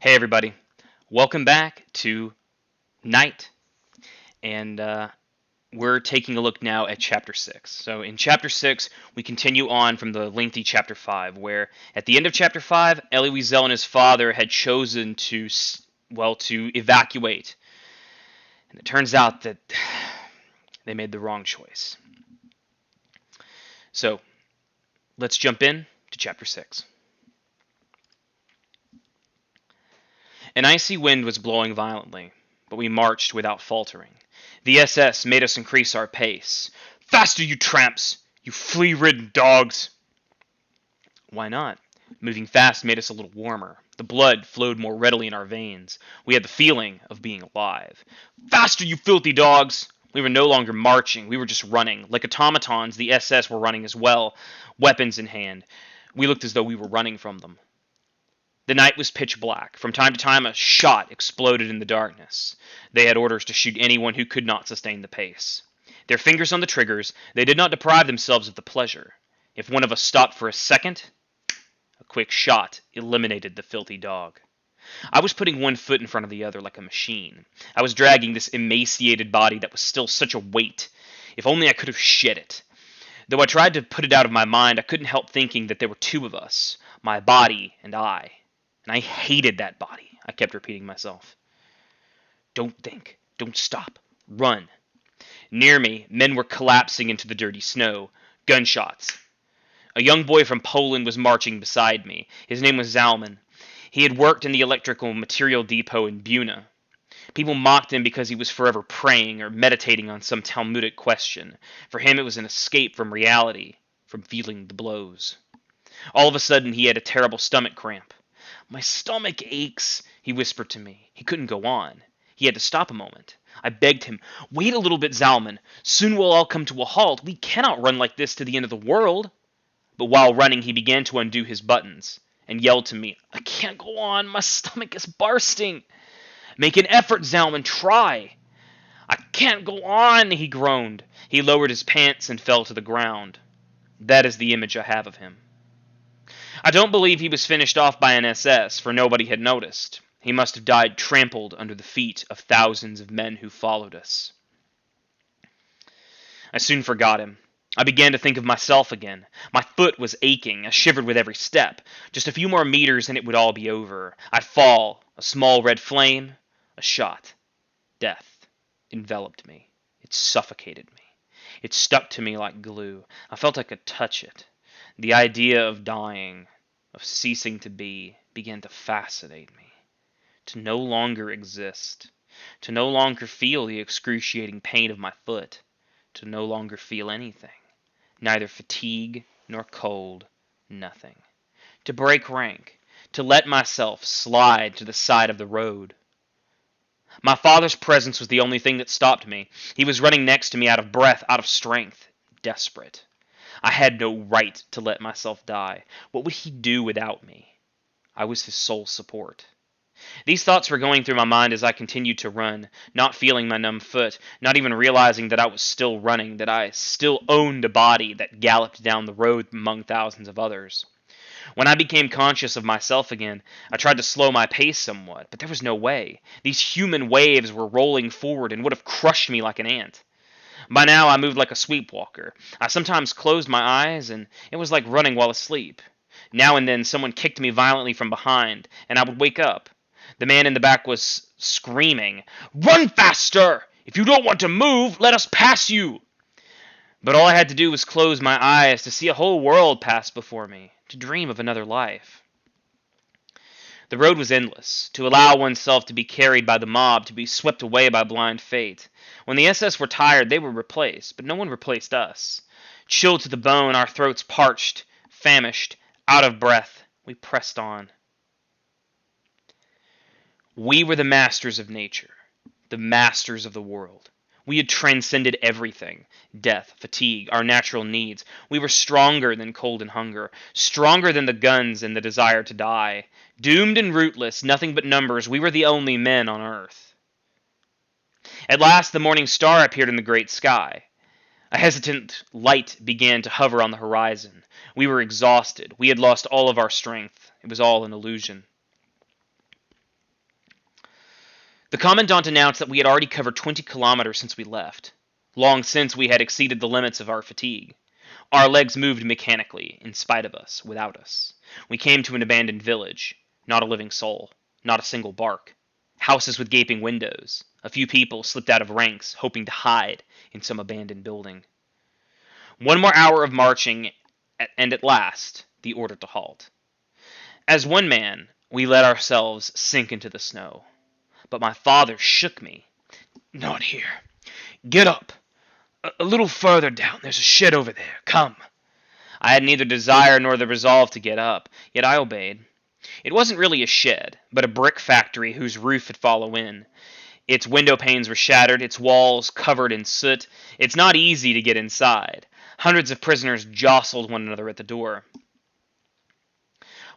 Hey everybody, welcome back to Night, and we're taking a look now at Chapter 6. So in Chapter 6, we continue on from the lengthy Chapter 5, where at the end of Chapter 5, Elie Wiesel and his father had chosen to evacuate, and it turns out that they made the wrong choice. So let's jump in to Chapter 6. An icy wind was blowing violently, but we marched without faltering. The SS made us increase our pace. "Faster, you tramps! You flea-ridden dogs!" Why not? Moving fast made us a little warmer. The blood flowed more readily in our veins. We had the feeling of being alive. "Faster, you filthy dogs!" We were no longer marching. We were just running. Like automatons, the SS were running as well, weapons in hand. We looked as though we were running from them. The night was pitch black. From time to time, a shot exploded in the darkness. They had orders to shoot anyone who could not sustain the pace. Their fingers on the triggers, they did not deprive themselves of the pleasure. If one of us stopped for a second, a quick shot eliminated the filthy dog. I was putting one foot in front of the other like a machine. I was dragging this emaciated body that was still such a weight. If only I could have shed it. Though I tried to put it out of my mind, I couldn't help thinking that there were two of us, my body and I. And I hated that body, I kept repeating myself. Don't think. Don't stop. Run. Near me, men were collapsing into the dirty snow. Gunshots. A young boy from Poland was marching beside me. His name was Zalman. He had worked in the electrical material depot in Buna. People mocked him because he was forever praying or meditating on some Talmudic question. For him, it was an escape from reality, from feeling the blows. All of a sudden, he had a terrible stomach cramp. "My stomach aches," he whispered to me. He couldn't go on. He had to stop a moment. I begged him, "Wait a little bit, Zalman. Soon we'll all come to a halt. We cannot run like this to the end of the world." But while running, he began to undo his buttons and yelled to me, "I can't go on. My stomach is bursting." "Make an effort, Zalman. Try." "I can't go on," he groaned. He lowered his pants and fell to the ground. That is the image I have of him. I don't believe he was finished off by an SS, for nobody had noticed. He must have died trampled under the feet of thousands of men who followed us. I soon forgot him. I began to think of myself again. My foot was aching. I shivered with every step. Just a few more meters and it would all be over. I'd fall. A small red flame. A shot. Death enveloped me. It suffocated me. It stuck to me like glue. I felt I could touch it. The idea of dying, of ceasing to be, began to fascinate me. To no longer exist. To no longer feel the excruciating pain of my foot. To no longer feel anything. Neither fatigue nor cold. Nothing. To break rank. To let myself slide to the side of the road. My father's presence was the only thing that stopped me. He was running next to me out of breath, out of strength. Desperate. I had no right to let myself die. What would he do without me? I was his sole support. These thoughts were going through my mind as I continued to run, not feeling my numb foot, not even realizing that I was still running, that I still owned a body that galloped down the road among thousands of others. When I became conscious of myself again, I tried to slow my pace somewhat, but there was no way. These human waves were rolling forward and would have crushed me like an ant. By now I moved like a sleepwalker. I sometimes closed my eyes, and it was like running while asleep. Now and then someone kicked me violently from behind, and I would wake up. The man in the back was screaming, "Run faster! If you don't want to move, let us pass you!" But all I had to do was close my eyes to see a whole world pass before me, to dream of another life. The road was endless, to allow oneself to be carried by the mob, to be swept away by blind fate. When the SS were tired, they were replaced, but no one replaced us. Chilled to the bone, our throats parched, famished, out of breath, we pressed on. We were the masters of nature, the masters of the world. We had transcended everything, death, fatigue, our natural needs. We were stronger than cold and hunger, stronger than the guns and the desire to die. Doomed and rootless, nothing but numbers, we were the only men on earth. At last the morning star appeared in the great sky. A hesitant light began to hover on the horizon. We were exhausted. We had lost all of our strength. It was all an illusion. The commandant announced that we had already covered 20 kilometers since we left. Long since we had exceeded the limits of our fatigue. Our legs moved mechanically, in spite of us, without us. We came to an abandoned village. Not a living soul. Not a single bark. Houses with gaping windows. A few people slipped out of ranks, hoping to hide in some abandoned building. One more hour of marching, and at last, the order to halt. As one man, we let ourselves sink into the snow. But my father shook me. "Not here. Get up. A little further down. There's a shed over there. Come." I had neither desire nor the resolve to get up, yet I obeyed. It wasn't really a shed, but a brick factory whose roof had fallen in. Its window panes were shattered, its walls covered in soot. It's not easy to get inside. Hundreds of prisoners jostled one another at the door.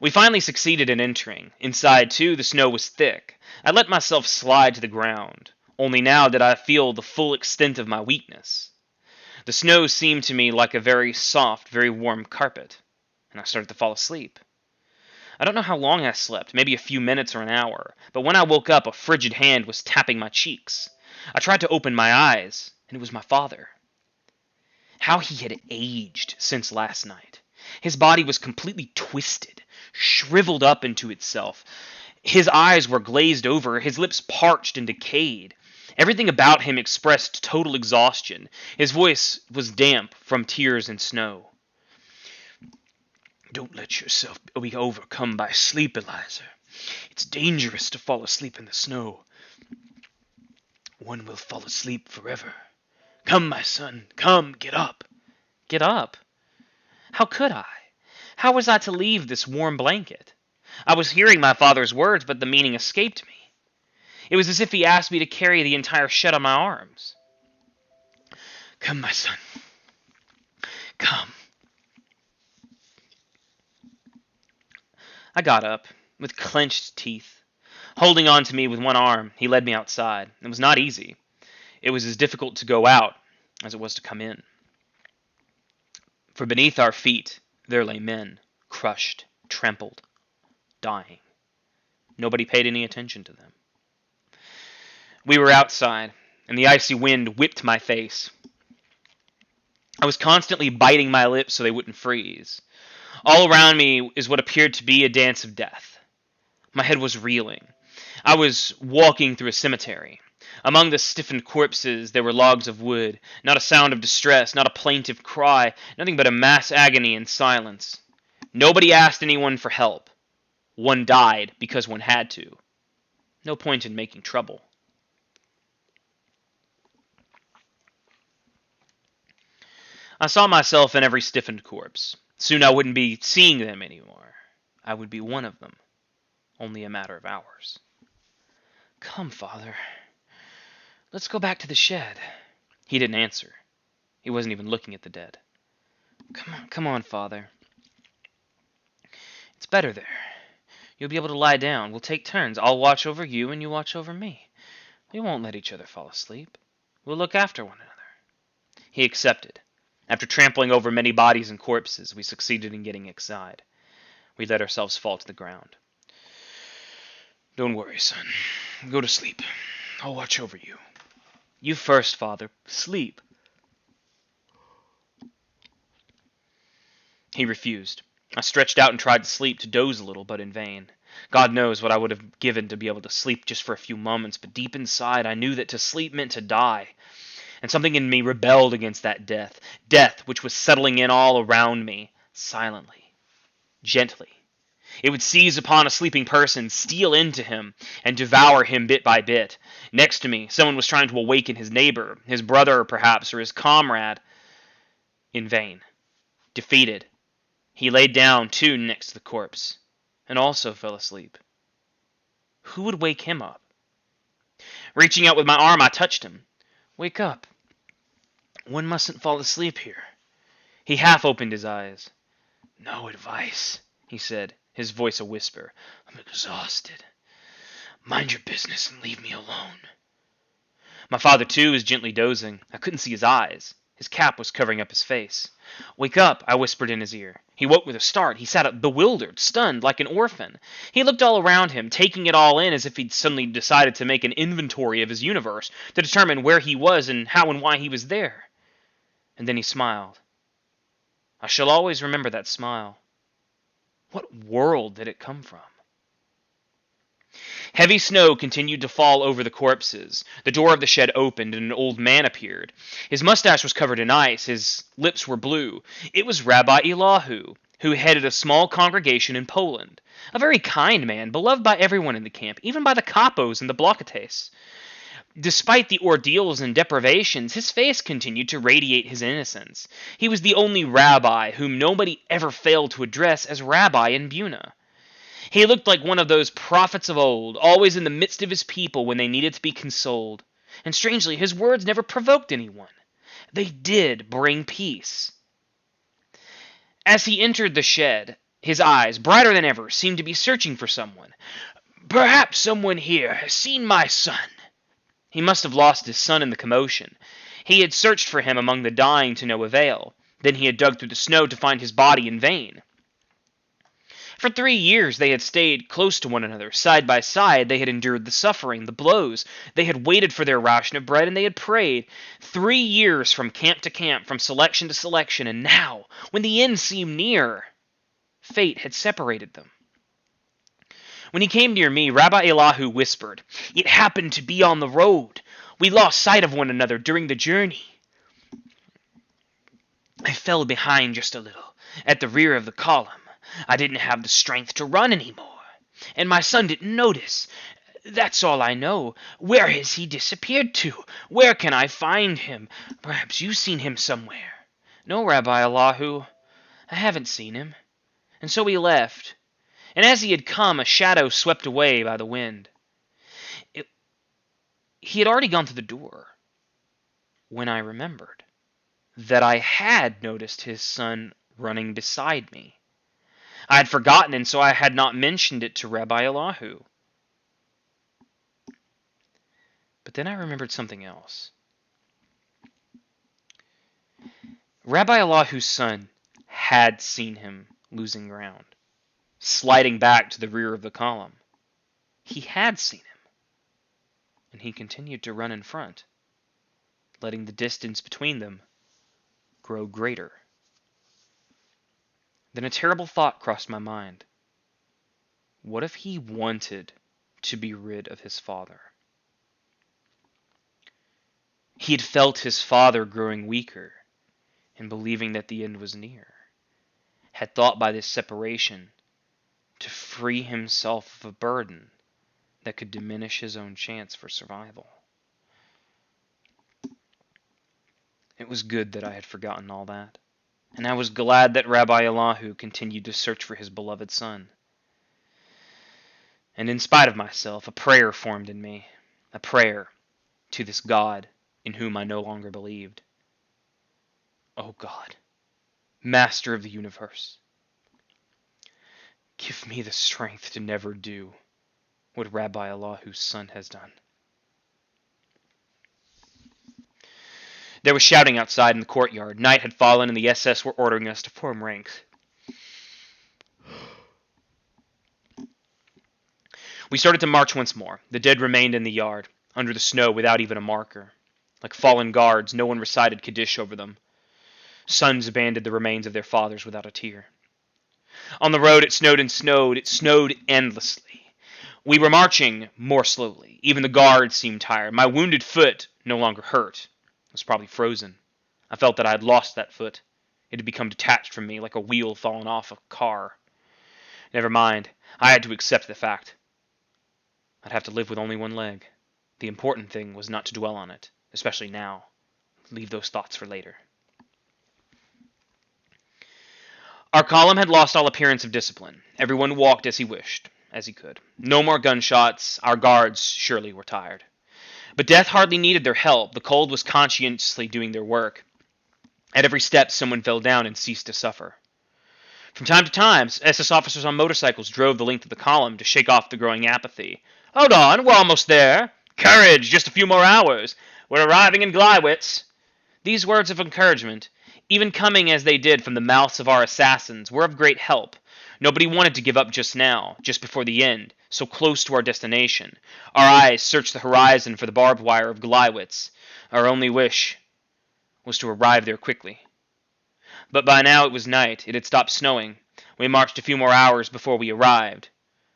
We finally succeeded in entering. Inside, too, the snow was thick. I let myself slide to the ground. Only now did I feel the full extent of my weakness. The snow seemed to me like a very soft, very warm carpet, and I started to fall asleep. I don't know how long I slept, maybe a few minutes or an hour, but when I woke up, a frigid hand was tapping my cheeks. I tried to open my eyes, and it was my father. How he had aged since last night. His body was completely twisted, shriveled up into itself. His eyes were glazed over, his lips parched and decayed. Everything about him expressed total exhaustion. His voice was damp from tears and snow. "Don't let yourself be overcome by sleep, Eliza. It's dangerous to fall asleep in the snow. One will fall asleep forever. Come, my son, come, get up." Get up? How could I? How was I to leave this warm blanket? I was hearing my father's words, but the meaning escaped me. It was as if he asked me to carry the entire shed on my arms. "Come, my son. Come." I got up, with clenched teeth. Holding on to me with one arm, he led me outside. It was not easy. It was as difficult to go out as it was to come in. For beneath our feet there lay men, crushed, trampled, dying. Nobody paid any attention to them. We were outside, and the icy wind whipped my face. I was constantly biting my lips so they wouldn't freeze. All around me is what appeared to be a dance of death. My head was reeling. I was walking through a cemetery. Among the stiffened corpses there were logs of wood, not a sound of distress, not a plaintive cry, nothing but a mass agony and silence. Nobody asked anyone for help. One died because one had to. No point in making trouble. I saw myself in every stiffened corpse. Soon I wouldn't be seeing them anymore. I would be one of them. Only a matter of hours. "Come, Father. Let's go back to the shed." He didn't answer. He wasn't even looking at the dead. Come on, Father. It's better there. You'll be able to lie down. We'll take turns. I'll watch over you and you watch over me. We won't let each other fall asleep. We'll look after one another." He accepted. After trampling over many bodies and corpses, we succeeded in getting inside. We let ourselves fall to the ground. "Don't worry, son. Go to sleep. I'll watch over you." "You first, Father. Sleep." He refused. I stretched out and tried to sleep, to doze a little, but in vain. God knows what I would have given to be able to sleep just for a few moments, but deep inside I knew that to sleep meant to die. And something in me rebelled against that death which was settling in all around me, silently, gently. It would seize upon a sleeping person, steal into him, and devour him bit by bit. Next to me, someone was trying to awaken his neighbor, his brother perhaps, or his comrade. In vain. Defeated. He laid down, too, next to the corpse, and also fell asleep. Who would wake him up? Reaching out with my arm, I touched him. "Wake up. One mustn't fall asleep here." He half opened his eyes. "No advice," he said, his voice a whisper. "I'm exhausted. Mind your business and leave me alone." My father, too, was gently dozing. I couldn't see his eyes. His cap was covering up his face. "Wake up," I whispered in his ear. He woke with a start. He sat up bewildered, stunned, like an orphan. He looked all around him, taking it all in as if he'd suddenly decided to make an inventory of his universe, to determine where he was and how and why he was there. And then he smiled. I shall always remember that smile. What world did it come from? Heavy snow continued to fall over the corpses. The door of the shed opened, and an old man appeared. His mustache was covered in ice. His lips were blue. It was Rabbi Elie, who headed a small congregation in Poland. A very kind man, beloved by everyone in the camp, even by the capos and the blockades. Despite the ordeals and deprivations, his face continued to radiate his innocence. He was the only rabbi whom nobody ever failed to address as rabbi in Buna. He looked like one of those prophets of old, always in the midst of his people when they needed to be consoled. And strangely, his words never provoked anyone. They did bring peace. As he entered the shed, his eyes, brighter than ever, seemed to be searching for someone. "Perhaps someone here has seen my son." He must have lost his son in the commotion. He had searched for him among the dying to no avail. Then he had dug through the snow to find his body in vain. For 3 years they had stayed close to one another. Side by side, they had endured the suffering, the blows. They had waited for their ration of bread, and they had prayed. 3 years from camp to camp, from selection to selection, and now, when the end seemed near, fate had separated them. When he came near me, Rabbi Elie whispered, "It happened to be on the road. We lost sight of one another during the journey. I fell behind just a little, at the rear of the column. I didn't have the strength to run anymore. And my son didn't notice. That's all I know. Where has he disappeared to? Where can I find him? Perhaps you've seen him somewhere." "No, Rabbi Elie, I haven't seen him." And so he left. And as he had come, a shadow swept away by the wind. He had already gone to the door when I remembered that I had noticed his son running beside me. I had forgotten, and so I had not mentioned it to Rabbi Elie. But then I remembered something else. Rabbi Elihu's son had seen him losing ground, sliding back to the rear of the column. He had seen him, and he continued to run in front, letting the distance between them grow greater. Then a terrible thought crossed my mind. What if he wanted to be rid of his father? He had felt his father growing weaker, and believing that the end was near, had thought by this separation to free himself of a burden that could diminish his own chance for survival. It was good that I had forgotten all that, and I was glad that Rabbi Elie continued to search for his beloved son. And in spite of myself, a prayer formed in me, a prayer to this God in whom I no longer believed. "Oh God, Master of the universe, give me the strength to never do what Rabbi Elihu's son has done." There was shouting outside in the courtyard. Night had fallen, and the SS were ordering us to form ranks. We started to march once more. The dead remained in the yard, under the snow without even a marker. Like fallen guards, no one recited Kaddish over them. Sons abandoned the remains of their fathers without a tear. On the road it snowed and snowed. It snowed endlessly. We were marching more slowly. Even the guards seemed tired. My wounded foot no longer hurt. It was probably frozen. I felt that I had lost that foot. It had become detached from me like a wheel fallen off a car. Never mind. I had to accept the fact. I'd have to live with only one leg. The important thing was not to dwell on it, especially now. Leave those thoughts for later. Our column had lost all appearance of discipline. Everyone walked as he wished, as he could. No more gunshots. Our guards surely were tired. But death hardly needed their help. The cold was conscientiously doing their work. At every step, someone fell down and ceased to suffer. From time to time, SS officers on motorcycles drove the length of the column to shake off the growing apathy. "Hold on, we're almost there. Courage, just a few more hours. We're arriving in Gleiwitz." These words of encouragement, even coming as they did from the mouths of our assassins, were of great help. Nobody wanted to give up just now, just before the end, so close to our destination. Our eyes searched the horizon for the barbed wire of Gleiwitz. Our only wish was to arrive there quickly. But by now it was night. It had stopped snowing. We marched a few more hours before we arrived.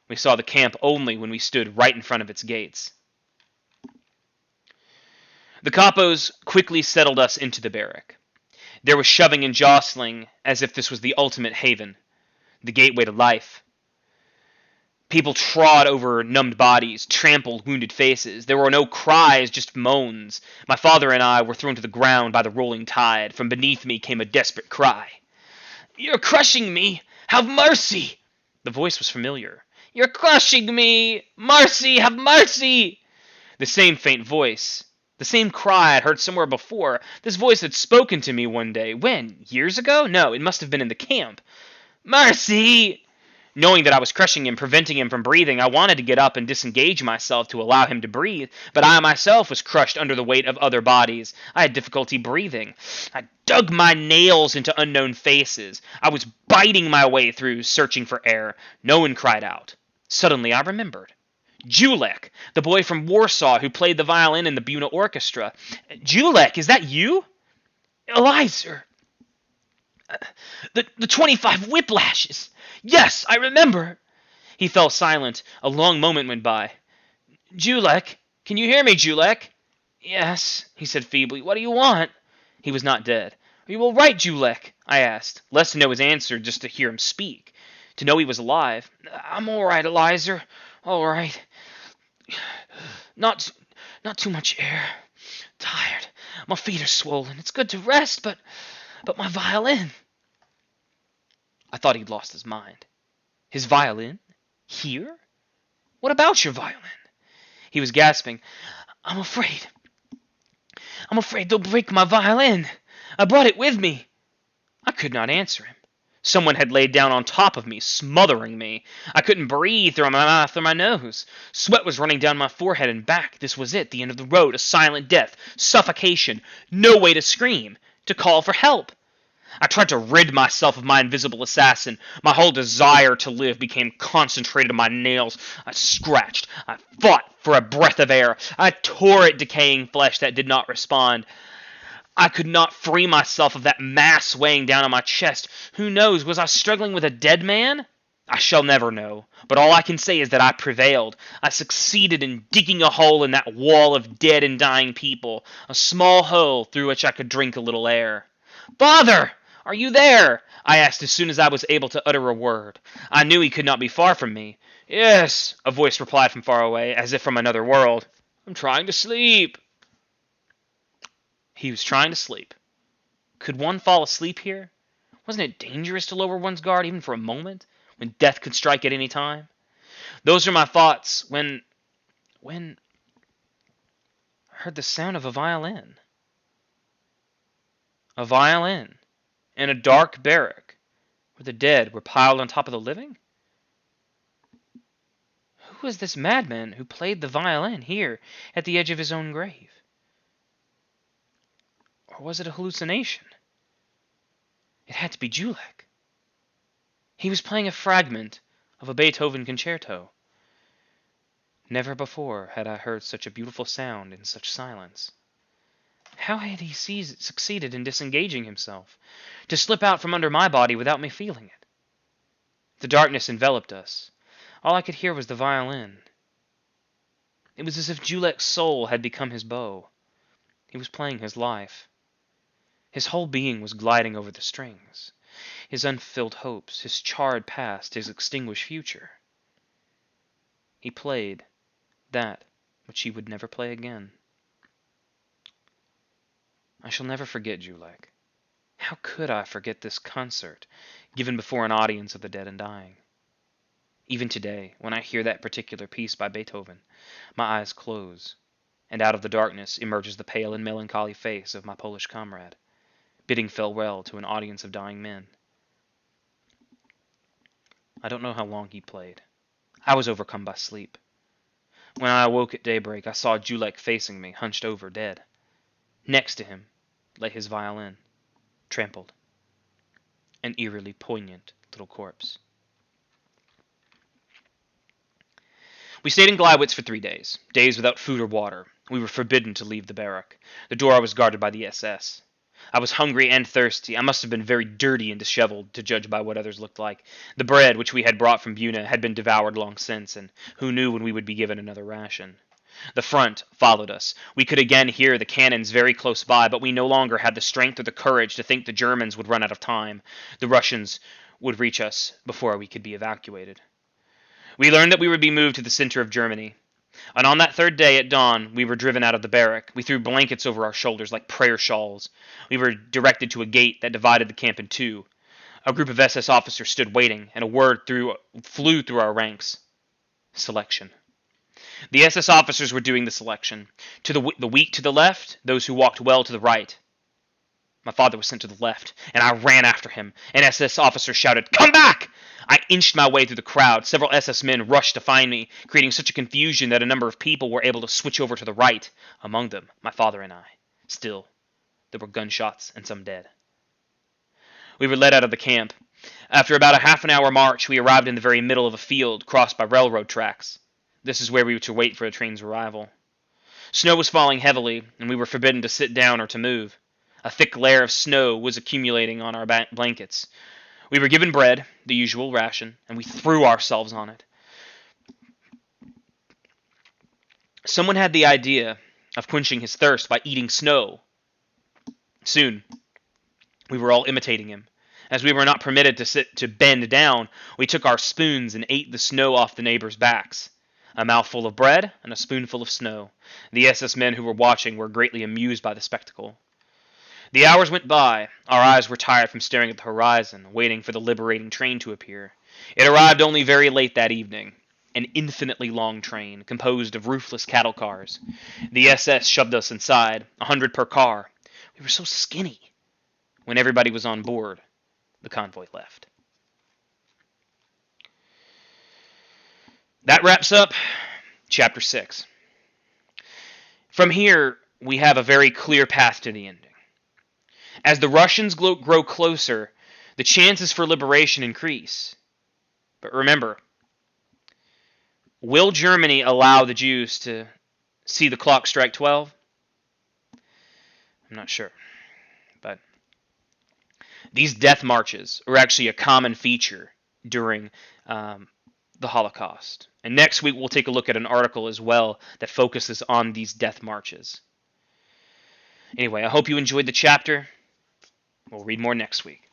We saw the camp only when we stood right in front of its gates. The capos quickly settled us into the barrack. There was shoving and jostling as if this was the ultimate haven, the gateway to life. People trod over numbed bodies, trampled wounded faces. There were no cries, just moans. My father and I were thrown to the ground by the rolling tide. From beneath me came a desperate cry. "You're crushing me! Have mercy!" The voice was familiar. "You're crushing me! Mercy! Have mercy!" The same faint voice. The same cry I'd heard somewhere before. This voice had spoken to me one day. When? Years ago? No, it must have been in the camp. "Mercy!" Knowing that I was crushing him, preventing him from breathing, I wanted to get up and disengage myself to allow him to breathe, but I myself was crushed under the weight of other bodies. I had difficulty breathing. I dug my nails into unknown faces. I was biting my way through, searching for air. No one cried out. Suddenly I remembered. Julek, the boy from Warsaw who played the violin in the Buna Orchestra. "Julek, is that you?" "Elie, sir. The 25 whiplashes. Yes, I remember." He fell silent. A long moment went by. "Julek, can you hear me, Julek?" "Yes," he said feebly. "What do you want?" He was not dead. "Are you all right, Julek?" I asked, less to know his answer, just to hear him speak. To know he was alive. "I'm all right, Eliza. All right. Not too much air. Tired. My feet are swollen. It's good to rest, but my violin." I thought he'd lost his mind. His violin? Here? What about your violin? He was gasping. I'm afraid they'll break my violin. I brought it with me." I could not answer him. Someone had laid down on top of me, smothering me. I couldn't breathe through my mouth or my nose. Sweat was running down my forehead and back. This was it, the end of the road, a silent death, suffocation, no way to scream, to call for help. I tried to rid myself of my invisible assassin. My whole desire to live became concentrated in my nails. I scratched. I fought for a breath of air. I tore at decaying flesh that did not respond. I could not free myself of that mass weighing down on my chest. Who knows, was I struggling with a dead man? I shall never know, but all I can say is that I prevailed. I succeeded in digging a hole in that wall of dead and dying people, a small hole through which I could drink a little air. "Father! Are you there?" I asked as soon as I was able to utter a word. I knew he could not be far from me. "Yes," a voice replied from far away, as if from another world. "I'm trying to sleep." He was trying to sleep. Could one fall asleep here? Wasn't it dangerous to lower one's guard even for a moment, when death could strike at any time? Those were my thoughts when I heard the sound of a violin. A violin in a dark barrack where the dead were piled on top of the living? Who was this madman who played the violin here at the edge of his own grave? Or was it a hallucination? It had to be Julek. He was playing a fragment of a Beethoven concerto. Never before had I heard such a beautiful sound in such silence. How had he succeeded in disengaging himself, to slip out from under my body without me feeling it? The darkness enveloped us. All I could hear was the violin. It was as if Julek's soul had become his bow. He was playing his life. His whole being was gliding over the strings. His unfulfilled hopes, his charred past, his extinguished future. He played that which he would never play again. I shall never forget Julek. How could I forget this concert, given before an audience of the dead and dying? Even today, when I hear that particular piece by Beethoven, my eyes close, and out of the darkness emerges the pale and melancholy face of my Polish comrade, bidding farewell to an audience of dying men. I don't know how long he played. I was overcome by sleep. When I awoke at daybreak, I saw Julek facing me, hunched over, dead. Next to him, lay his violin, trampled, an eerily poignant little corpse. We stayed in Gleiwitz for 3 days, days without food or water. We were forbidden to leave the barrack. The door was guarded by the SS. I was hungry and thirsty. I must have been very dirty and disheveled, to judge by what others looked like. The bread which we had brought from Buna had been devoured long since, and who knew when we would be given another ration? The front followed us. We could again hear the cannons very close by, but we no longer had the strength or the courage to think the Germans would run out of time. The Russians would reach us before we could be evacuated. We learned that we would be moved to the center of Germany. And on that third day at dawn, we were driven out of the barrack. We threw blankets over our shoulders like prayer shawls. We were directed to a gate that divided the camp in two. A group of SS officers stood waiting, and a word flew through our ranks. Selection. The SS officers were doing the selection. To the weak to the left, those who walked well to the right. My father was sent to the left, and I ran after him. An SS officer shouted, "Come back!" I inched my way through the crowd. Several SS men rushed to find me, creating such a confusion that a number of people were able to switch over to the right, among them my father and I. Still, there were gunshots and some dead. We were led out of the camp. After about a half an hour march, we arrived in the very middle of a field crossed by railroad tracks. This is where we were to wait for a train's arrival. Snow was falling heavily, and we were forbidden to sit down or to move. A thick layer of snow was accumulating on our blankets. We were given bread, the usual ration, and we threw ourselves on it. Someone had the idea of quenching his thirst by eating snow. Soon, we were all imitating him. As we were not permitted to bend down, we took our spoons and ate the snow off the neighbors' backs. A mouthful of bread and a spoonful of snow. The SS men who were watching were greatly amused by the spectacle. The hours went by. Our eyes were tired from staring at the horizon, waiting for the liberating train to appear. It arrived only very late that evening. An infinitely long train, composed of roofless cattle cars. The SS shoved us inside, 100 per car. We were so skinny. When everybody was on board, the convoy left. That wraps up Chapter 6. From here, we have a very clear path to the ending. As the Russians grow closer, the chances for liberation increase. But remember, will Germany allow the Jews to see the clock strike 12? I'm not sure. But these death marches are actually a common feature during the Holocaust. And next week we'll take a look at an article as well that focuses on these death marches. Anyway, I hope you enjoyed the chapter. We'll read more next week.